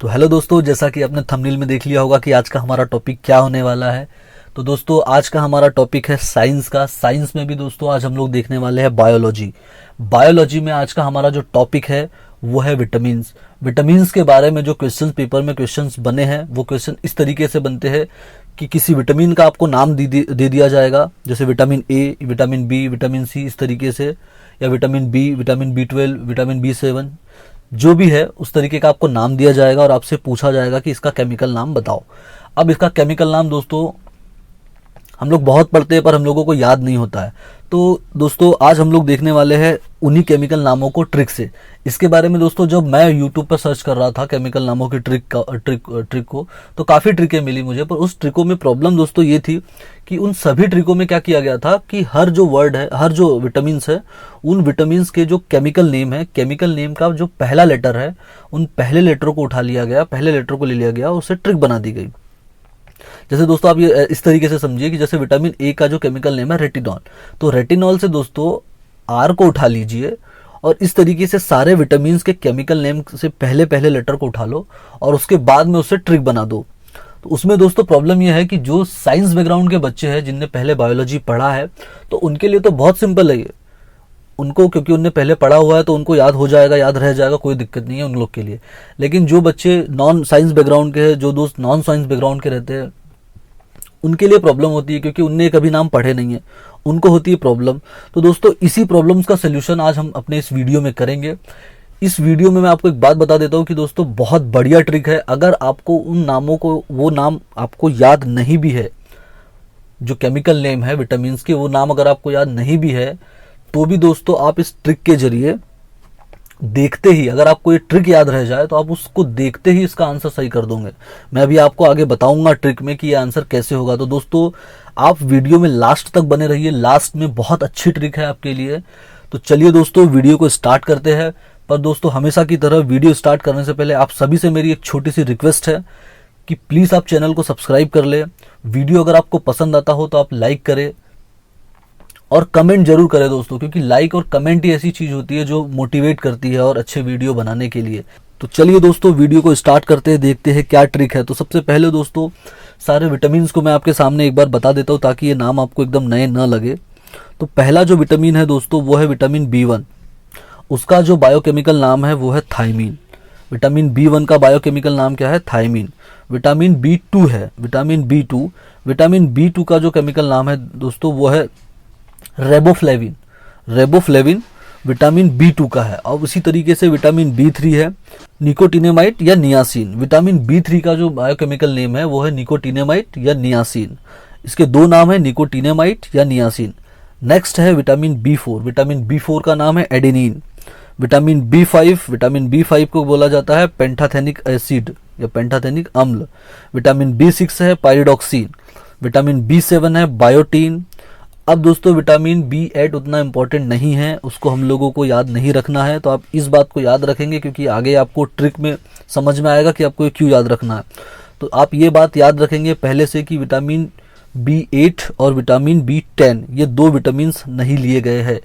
तो हेलो दोस्तों, जैसा कि आपने थंबनेल में देख लिया होगा कि आज का हमारा टॉपिक क्या होने वाला है। तो दोस्तों आज का हमारा टॉपिक है साइंस का। साइंस में भी दोस्तों आज हम लोग देखने वाले हैं बायोलॉजी। बायोलॉजी में आज का हमारा जो टॉपिक है वो है विटामिन्स। विटामिन्स के बारे में जो क्वेश्चन पेपर में क्वेश्चंस बने हैं वो क्वेश्चन इस तरीके से बनते हैं कि किसी विटामिन का आपको नाम दे दिया जाएगा, जैसे vitamin A, vitamin B, vitamin C, इस तरीके से, या vitamin B, vitamin B 12, vitamin B 7, जो भी है उस तरीके का आपको नाम दिया जाएगा और आपसे पूछा जाएगा कि इसका केमिकल नाम बताओ। अब इसका केमिकल नाम दोस्तों हम लोग बहुत पढ़ते हैं पर हम लोगों को याद नहीं होता है। तो दोस्तों आज हम लोग देखने वाले हैं उन्हीं केमिकल नामों को ट्रिक से। इसके बारे में दोस्तों जब मैं यूट्यूब पर सर्च कर रहा था केमिकल नामों की ट्रिक को, तो काफ़ी ट्रिकें मिली मुझे। पर उस ट्रिकों में प्रॉब्लम दोस्तों ये थी कि उन सभी ट्रिकों में क्या किया गया था कि हर जो वर्ड है, हर जो विटामिन्स है, उन विटामिन्स के जो केमिकल नेम है, केमिकल नेम का जो पहला लेटर है, उन पहले लेटर को उठा लिया गया, पहले लेटर को ले लिया गया और उससे ट्रिक बना दी गई। जैसे दोस्तों आप ये इस तरीके से समझिए कि जैसे विटामिन ए का जो केमिकल नेम है रेटिनॉल, तो रेटिनॉल से दोस्तों आर को उठा लीजिए और इस तरीके से सारे विटामिन्स के केमिकल नेम से पहले पहले लेटर को उठा लो और उसके बाद में उससे ट्रिक बना दो। तो उसमें दोस्तों प्रॉब्लम यह है कि जो साइंस बैकग्राउंड के बच्चे हैं जिनने पहले बायोलॉजी पढ़ा है तो उनके लिए तो बहुत सिंपल है ये, उनको क्योंकि उनने पहले पढ़ा हुआ है तो उनको याद हो जाएगा, याद रह जाएगा, कोई दिक्कत नहीं है उन लोग के लिए। लेकिन जो बच्चे नॉन साइंस बैकग्राउंड के हैं, जो दोस्त नॉन साइंस बैकग्राउंड के रहते हैं, उनके लिए प्रॉब्लम होती है क्योंकि उनने कभी नाम पढ़े नहीं है, उनको होती है प्रॉब्लम। तो दोस्तों इसी प्रॉब्लम्स का सोल्यूशन आज हम अपने इस वीडियो में करेंगे। इस वीडियो में मैं आपको एक बात बता देता हूं कि दोस्तों बहुत बढ़िया ट्रिक है। अगर आपको उन नामों को, वो नाम आपको याद नहीं भी है, जो केमिकल नेम है विटामिन्स के, वो नाम अगर आपको याद नहीं भी है तो भी दोस्तों आप इस ट्रिक के जरिए देखते ही, अगर आपको ये ट्रिक याद रह जाए तो आप उसको देखते ही इसका आंसर सही कर दोगे। मैं अभी आपको आगे बताऊंगा ट्रिक में कि ये आंसर कैसे होगा। तो दोस्तों आप वीडियो में लास्ट तक बने रहिए, लास्ट में बहुत अच्छी ट्रिक है आपके लिए। तो चलिए दोस्तों वीडियो को स्टार्ट करते हैं। पर दोस्तों हमेशा की तरह वीडियो स्टार्ट करने से पहले आप सभी से मेरी एक छोटी सी रिक्वेस्ट है कि प्लीज आप चैनल को सब्सक्राइब कर ले। वीडियो अगर आपको पसंद आता हो तो आप लाइक करें और कमेंट जरूर करें दोस्तों, क्योंकि लाइक और कमेंट ही ऐसी चीज होती है जो मोटिवेट करती है और अच्छे वीडियो बनाने के लिए। तो चलिए दोस्तों वीडियो को स्टार्ट करते हैं, देखते हैं क्या ट्रिक है। तो सबसे पहले दोस्तों सारे विटामिन्स को मैं आपके सामने एक बार बता देता हूँ ताकि ये नाम आपको एकदम नए न लगे। तो पहला जो विटामिन है दोस्तों वो है विटामिन बी 1। उसका जो बायोकेमिकल नाम है वो है थायमीन। विटामिन बी 1 का बायोकेमिकल नाम क्या है? थायमीन। विटामिन बी 2 है, विटामिन बी 2 का जो केमिकल नाम है दोस्तों वो है रेबोफ्लेविन। रेबोफ्लेविन विटामिन बी 2 का है। और उसी तरीके से विटामिन बी 3 है निकोटिनेमाइड या नियासिन। विटामिन बी 3 का जो बायोकेमिकल नेम है वो है निकोटिनेमाइड या नियासिन। इसके दो नाम है, निकोटिनेमाइड या नियासिन। नेक्स्ट है विटामिन बी 4। विटामिन बी 4 का नाम है एडेनिन। विटामिन बी 5 को बोला जाता है पेंटाथेनिक एसिड या पेंटाथेनिक अम्ल। विटामिन बी 6 है पाइरिडॉक्सिन। विटामिन बी 7 है बायोटीन। अब दोस्तों विटामिन बी 8 उतना इंपॉर्टेंट नहीं है, उसको हम लोगों को याद नहीं रखना है। तो आप इस बात को याद रखेंगे क्योंकि आगे आपको ट्रिक में समझ में आएगा कि आपको ये क्यों याद रखना है। तो आप ये बात याद रखेंगे पहले से कि विटामिन बी 8 और विटामिन बी 10 ये दो विटामिन नहीं लिए गए हैं,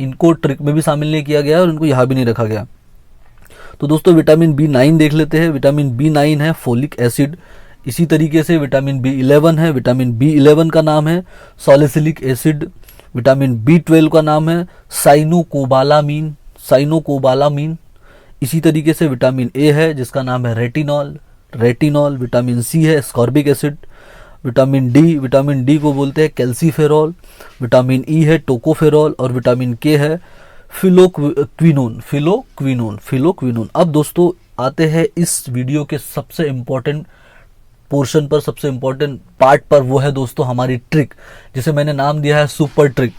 इनको ट्रिक में भी शामिल नहीं किया गया और इनको यहाँ भी नहीं रखा गया। तो दोस्तों विटामिन बी 9 देख लेते हैं। विटामिन बी 9 है फोलिक एसिड। इसी तरीके से विटामिन बी 11 है, विटामिन बी 11 का नाम है सॉलिसिलिक एसिड। विटामिन बी 12 का नाम है साइनोकोबालामीन। इसी तरीके से विटामिन ए है जिसका नाम है रेटिनॉल। विटामिन सी है स्कॉर्बिक एसिड। विटामिन डी को बोलते हैं कैल्सीफेरॉल। विटामिन ई है टोकोफेरॉल और विटामिन के है फिलोक्विनोन। अब दोस्तों आते हैं इस वीडियो के सबसे इम्पोर्टेंट पोर्शन पर, सबसे इम्पोर्टेंट पार्ट पर। वो है दोस्तों हमारी ट्रिक, जिसे मैंने नाम दिया है सुपर ट्रिक।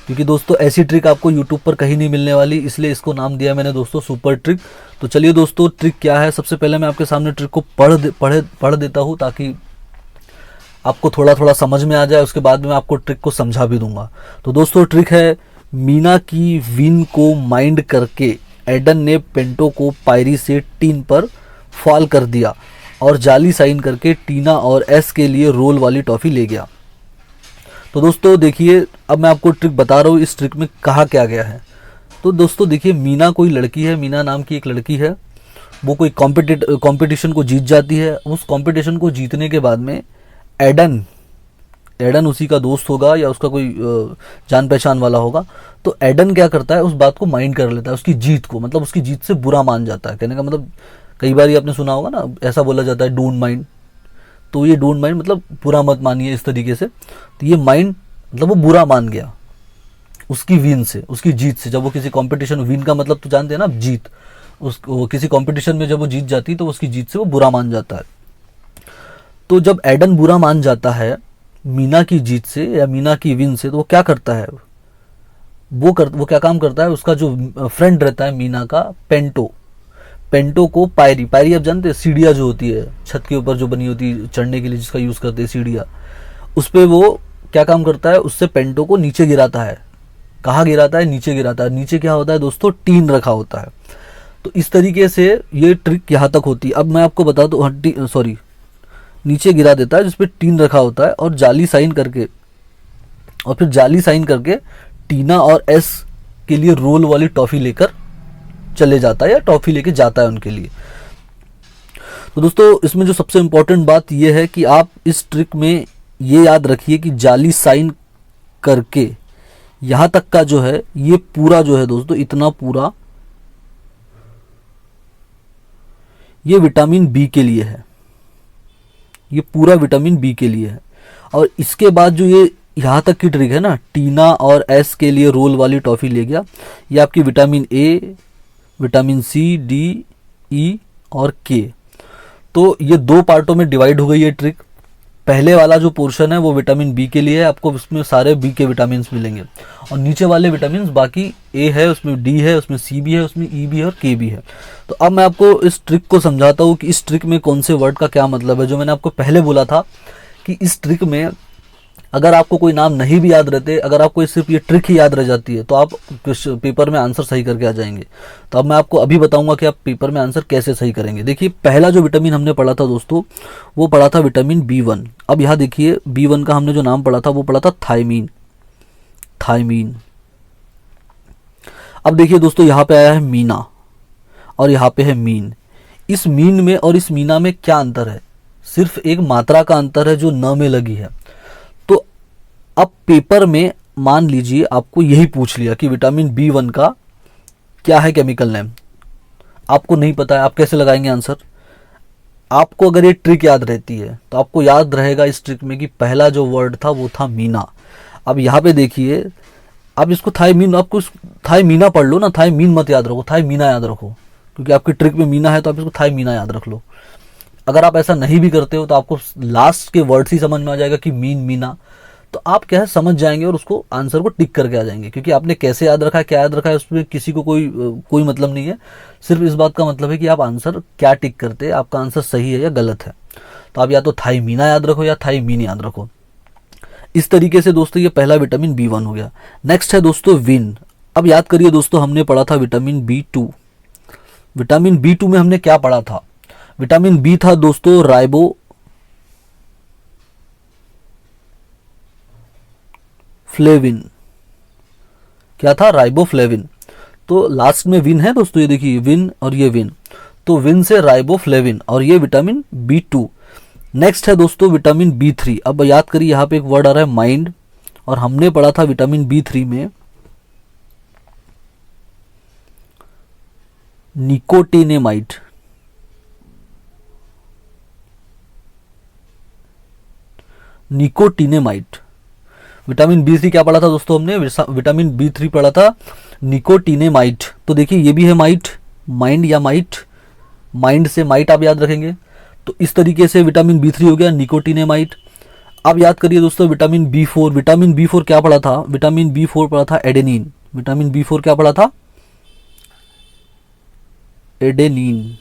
क्योंकि दोस्तों ऐसी ट्रिक आपको यूट्यूब पर कहीं नहीं मिलने वाली, इसलिए इसको नाम दिया मैंने दोस्तों सुपर ट्रिक। तो चलिए दोस्तों ट्रिक क्या है, सबसे पहले मैं आपके सामने ट्रिक को पढ़ देता हूँ ताकि आपको थोड़ा थोड़ा समझ में आ जाए। उसके बाद में मैं आपको ट्रिक को समझा भी दूंगा। तो दोस्तों ट्रिक है, मीना की विन को माइंड करके एडन ने पेंटो को पायरी से टीन पर फॉल कर दिया और जाली साइन करके टीना और एस के लिए रोल वाली टॉफी ले गया। तो दोस्तों देखिए अब मैं आपको ट्रिक बता रहा हूँ, इस ट्रिक में कहा क्या गया है। तो दोस्तों देखिए मीना कोई लड़की है, मीना नाम की एक लड़की है। वो कोई कंपटीशन को जीत जाती है। उस कंपटीशन को जीतने के बाद में एडन एडन उसी का दोस्त होगा या उसका कोई जान पहचान वाला होगा। तो एडन क्या करता है, उस बात को माइंड कर लेता है, उसकी जीत को, मतलब उसकी जीत से बुरा मान जाता है। कहने का मतलब कई बार ये आपने सुना होगा ना, ऐसा बोला जाता है डोंट माइंड। तो ये डोंट माइंड मतलब बुरा मत मानिए, इस तरीके से। तो ये माइंड मतलब वो बुरा मान गया उसकी विन से, उसकी जीत से। जब वो किसी कंपटीशन, विन का मतलब तो जानते हैं ना, जीत। वो किसी कंपटीशन में जब वो जीत जाती है तो उसकी जीत से वो बुरा मान जाता है। तो जब एडन बुरा मान जाता है मीना की जीत से या मीना की विन से, तो वो क्या करता है, वो क्या काम करता है, उसका जो फ्रेंड रहता है मीना का, पेंटो को पायरी आप जानते हैं, सीढ़ियाँ जो होती है छत के ऊपर जो बनी होती है चढ़ने के लिए, जिसका यूज करते हैं सीढ़ियाँ, उस पे वो क्या काम करता है, उससे पेंटो को नीचे गिराता है। कहाँ गिराता है, नीचे गिराता है। नीचे क्या होता है दोस्तों, टीन रखा होता है। तो इस तरीके से ये ट्रिक यहाँ तक होती है। अब मैं आपको बता दूं, सॉरी, नीचे गिरा देता है जिसपे टीन रखा होता है, और जाली साइन करके टीना और एस के लिए रोल वाली टॉफी लेकर चले जाता है या टॉफी लेके जाता है उनके लिए। तो दोस्तों इसमें जो सबसे इंपॉर्टेंट बात यह है कि आप इस ट्रिक में ये याद रखिए कि जाली साइन करके यहां तक का जो है, ये पूरा जो है दोस्तों, इतना पूरा ये विटामिन बी के लिए है, ये पूरा विटामिन बी के लिए है। और इसके बाद जो ये यहाँ तक की ट्रिक है ना, टीना और एस के लिए रोल वाली टॉफी ले गया, ये आपकी vitamin A, vitamin C, D, E और के। तो ये दो पार्टों में डिवाइड हो गई ये ट्रिक। पहले वाला जो पोर्शन है वो विटामिन बी के लिए है, आपको उसमें सारे बी के विटामिन मिलेंगे, और नीचे वाले विटामिन बाकी ए है, उसमें डी है, उसमें सी भी है, उसमें ई भी है और के भी है। तो अब मैं आपको इस ट्रिक को समझाता हूँ कि इस ट्रिक में कौन से वर्ड का क्या मतलब है। जो मैंने आपको पहले बोला था कि इस ट्रिक में अगर आपको कोई नाम नहीं भी याद रहते, अगर आपको सिर्फ ये ट्रिक ही याद रह जाती है, तो आप पेपर में आंसर सही करके आ जाएंगे। तो अब मैं आपको अभी बताऊंगा कि आप पेपर में आंसर कैसे सही करेंगे। देखिए पहला जो विटामिन हमने पढ़ा था दोस्तों, वो पढ़ा था विटामिन B1। अब यहाँ देखिए B1 का हमने जो नाम पढ़ा था वो पढ़ा था थायमीन। अब देखिए दोस्तों यहाँ पे आया है मीना और यहाँ पे है मीन। इस मीन में और इस मीना में क्या अंतर है, सिर्फ एक मात्रा का अंतर है जो न में लगी है। तो अब पेपर में मान लीजिए आपको यही पूछ लिया कि विटामिन B1 का क्या है केमिकल नेम, आपको नहीं पता है, आप कैसे लगाएंगे आंसर। आपको अगर ये ट्रिक याद रहती है तो आपको याद रहेगा इस ट्रिक में कि पहला जो वर्ड था वो था मीना। अब यहाँ पे देखिए, आप इसको थायमीन, आपको थायमीना पढ़ लो ना, थायमीन मत याद रखो, थायमीना याद रखो, क्योंकि आपकी ट्रिक में मीना है तो आप इसको थायमीना याद रख लो। अगर आप ऐसा नहीं भी करते हो तो आपको लास्ट के वर्ड ही समझ में आ जाएगा कि मीना, तो आप क्या है समझ जाएंगे और उसको आंसर को टिक करके आ जाएंगे। क्योंकि आपने कैसे याद रखा है, क्या याद रखा है, उसमें किसी को कोई मतलब नहीं है। सिर्फ इस बात का मतलब है कि आप आंसर क्या टिक करते हैं, आपका आंसर सही है या गलत है। तो आप या तो थायमीना याद रखो या थायमीन याद रखो। इस तरीके से दोस्तों ये पहला विटामिन B1 हो गया। नेक्स्ट है दोस्तों विन। अब याद करिए दोस्तों, हमने पढ़ा था विटामिन B2। विटामिन B2 में हमने क्या पढ़ा था, विटामिन बी था दोस्तों राइबोफ्लेविन। क्या था, राइबोफ्लेविन। तो लास्ट में विन है दोस्तों, ये देखिए विन और ये विन, तो विन से राइबोफ्लेविन और ये विटामिन B2। नेक्स्ट है दोस्तों विटामिन B3। अब याद करिए यहाँ पे एक वर्ड आ रहा है माइंड, और हमने पढ़ा था विटामिन B3 में निकोटिनेमाइड। विटामिन B3 क्या पढ़ा था दोस्तों हमने, विटामिन B3 पढ़ा था निकोटिनेमाइड। तो देखिए ये भी है माइंड या माइंड से माइट आप याद रखेंगे। तो इस तरीके से विटामिन B3 हो गया निकोटिनेमाइड। अब याद करिए दोस्तों विटामिन B4 क्या पढ़ा था, विटामिन B4 पढ़ा था एडेनिन। विटामिन B4 क्या पढ़ा था, एडेनिन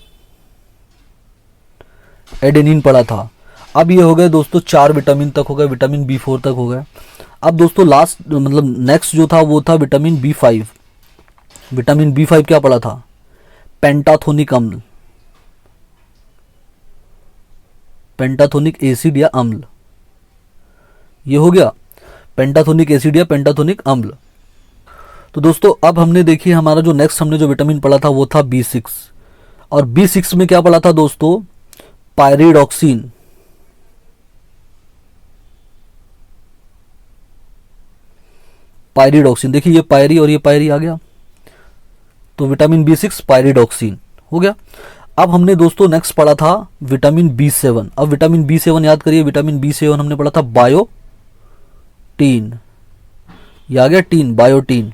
पढ़ा था। अब ये हो गए दोस्तों 4 विटामिन तक हो गए, विटामिन B4 तक हो गए। अब दोस्तों लास्ट मतलब नेक्स्ट जो था वो था विटामिन B5। विटामिन B5 क्या पढ़ा था, पेंटाथोनिक अम्ल, पेंटाथोनिक एसिड या अम्ल। ये हो गया पेंटाथोनिक एसिड या पेंटाथोनिक अम्ल। तो दोस्तों अब हमने देखिए हमारा जो नेक्स्ट हमने जो विटामिन पढ़ा था वो था B6। और B6 में क्या पढ़ा था दोस्तों, पायरिडॉक्सिन। पायरिडॉक्सिन, देखिए ये पायरी और ये पायरी आ गया, तो विटामिन B6 पायरिडॉक्सिन हो गया। अब हमने दोस्तों नेक्स्ट पढ़ा था विटामिन B7। अब विटामिन B7 याद करिए, विटामिन B7 हमने पढ़ा था बायोटीन, ये आ गया टीन, बायोटीन।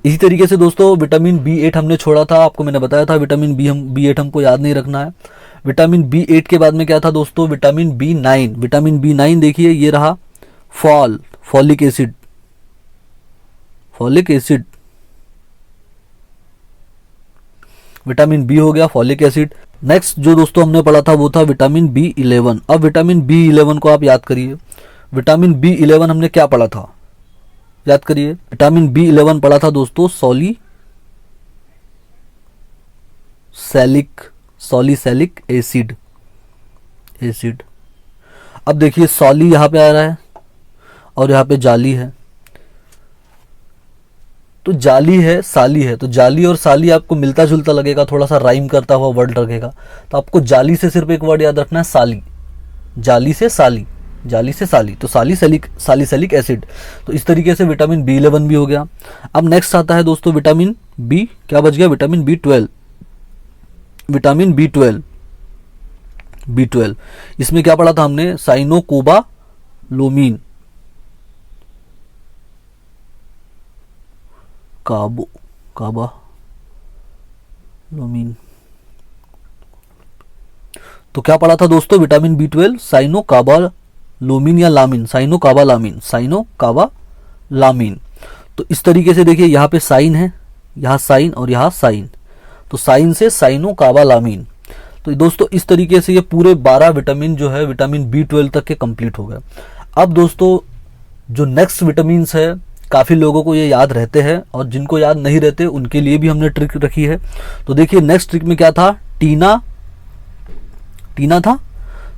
इसी तरीके से दोस्तों विटामिन B8 हमने छोड़ा था, आपको मैंने बताया था विटामिन B8 हमको याद नहीं रखना है। विटामिन B8 के बाद में क्या था दोस्तों, विटामिन B9। विटामिन B9 देखिए ये रहा folic acid, folic acid. Vitamin B हो गया, फॉलिक एसिड। नेक्स्ट जो दोस्तों हमने पढ़ा था वो था विटामिन B11। अब विटामिन B11 को आप याद करिए, विटामिन B11 हमने क्या पढ़ा था, याद करिए। विटामिन B11 पढ़ा था दोस्तों सॉलिसैलिक एसिड। अब देखिए सॉली यहां पे आ रहा है और यहां पे जाली है, तो जाली है साली है, तो जाली और साली आपको मिलता जुलता लगेगा, थोड़ा सा राइम करता हुआ वर्ड लगेगा, तो आपको जाली से सिर्फ एक वर्ड याद रखना है, साली। जाली से साली, जाली से साली, तो सालिसैलिक एसिड। तो इस तरीके से विटामिन B11 भी हो गया। अब नेक्स्ट आता है दोस्तों विटामिन बी, क्या बच गया, विटामिन B12। विटामिन B12 इसमें क्या पढ़ा था हमने, साइनोकोबालोमीन, काबालोमीन। तो क्या पढ़ा था दोस्तों, विटामिन B12 साइनोकाबालोमीन या लामीन, साइनोकाबालामीन। तो इस तरीके से देखिए यहाँ पे साइन है, यहाँ साइन और यहाँ साइन, तो साइन से साइनोकाबालामीन। तो दोस्तों इस तरीके से ये पूरे 12 विटामिन जो है विटामिन B12 तक के कंप्लीट हो गए। अब दोस्तों जो नेक्स्ट विटामिन है, काफ़ी लोगों को ये याद रहते हैं और जिनको याद नहीं रहते उनके लिए भी हमने ट्रिक रखी है। तो देखिए नेक्स्ट ट्रिक में क्या था, टीना था।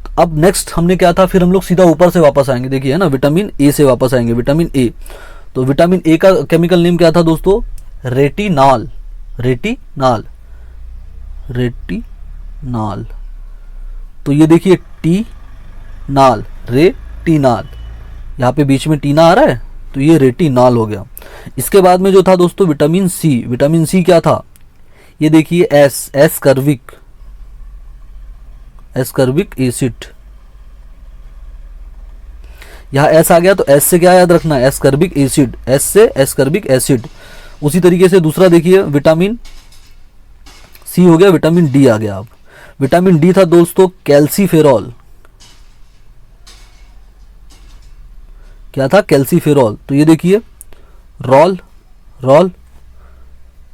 तो अब नेक्स्ट हमने क्या था, फिर हम लोग सीधा ऊपर से वापस आएंगे, देखिए है ना, विटामिन ए से वापस आएंगे, विटामिन ए। तो विटामिन ए का केमिकल नेम क्या था दोस्तों, रेटिनॉल। तो ये देखिए टीनाल, रेटिनॉल, यहाँ पे बीच में टीना आ रहा है, तो ये रेटिनॉल हो गया। इसके बाद में जो था दोस्तों विटामिन सी क्या था, ये देखिए एस्कर्बिक एसिड, यहां एस आ गया, तो एस से क्या याद रखना है, एस्कर्बिक एसिड, एस से एस्कर्बिक एसिड। उसी तरीके से दूसरा देखिए विटामिन सी हो गया, विटामिन डी आ गया। अब विटामिन डी था दोस्तों कैल्सीफेरॉल, क्या था, कैल्सीफेरॉल। तो ये देखिए रॉल,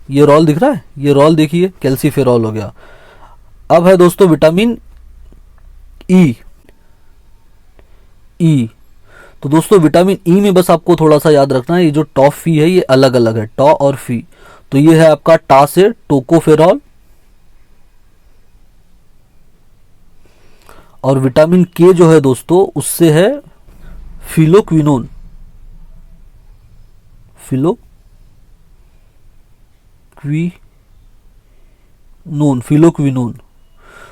ये रॉल दिख रहा है, ये रॉल देखिए कैल्सीफेरॉल हो गया। अब है दोस्तों विटामिन ई। तो दोस्तों विटामिन ई में बस आपको थोड़ा सा याद रखना है, ये जो टॉ फी है ये अलग अलग है, टॉ और फी। तो ये है आपका टा से टोकोफेरॉल, और विटामिन के जो है दोस्तों उससे है फिलोक्विनोन।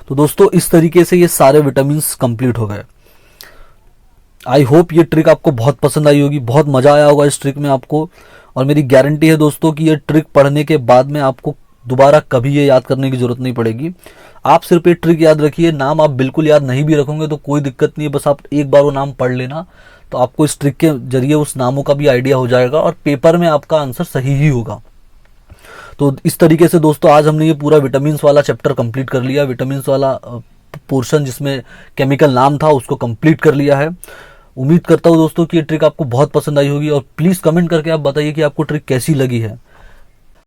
तो दोस्तों इस तरीके से ये सारे विटामिन कंप्लीट हो गए। आई होप ये ट्रिक आपको बहुत पसंद आई होगी, बहुत मजा आया होगा इस ट्रिक में आपको। और मेरी गारंटी है दोस्तों कि ये ट्रिक पढ़ने के बाद में आपको दोबारा कभी ये याद करने की जरूरत नहीं पड़ेगी। आप सिर्फ ये ट्रिक याद रखिए, नाम आप बिल्कुल याद नहीं भी रखोगे तो कोई दिक्कत नहीं है, बस आप एक बार वो नाम पढ़ लेना, तो आपको इस ट्रिक के जरिए उस नामों का भी आइडिया हो जाएगा और पेपर में आपका आंसर सही ही होगा। तो इस तरीके से दोस्तों आज हमने ये पूरा विटामिन्स वाला चैप्टर कंप्लीट कर लिया, विटामिन्स वाला पोर्शन जिसमें केमिकल नाम था उसको कंप्लीट कर लिया है। उम्मीद करता हूँ दोस्तों कि ये ट्रिक आपको बहुत पसंद आई होगी, और प्लीज़ कमेंट करके आप बताइए कि आपको ट्रिक कैसी लगी है।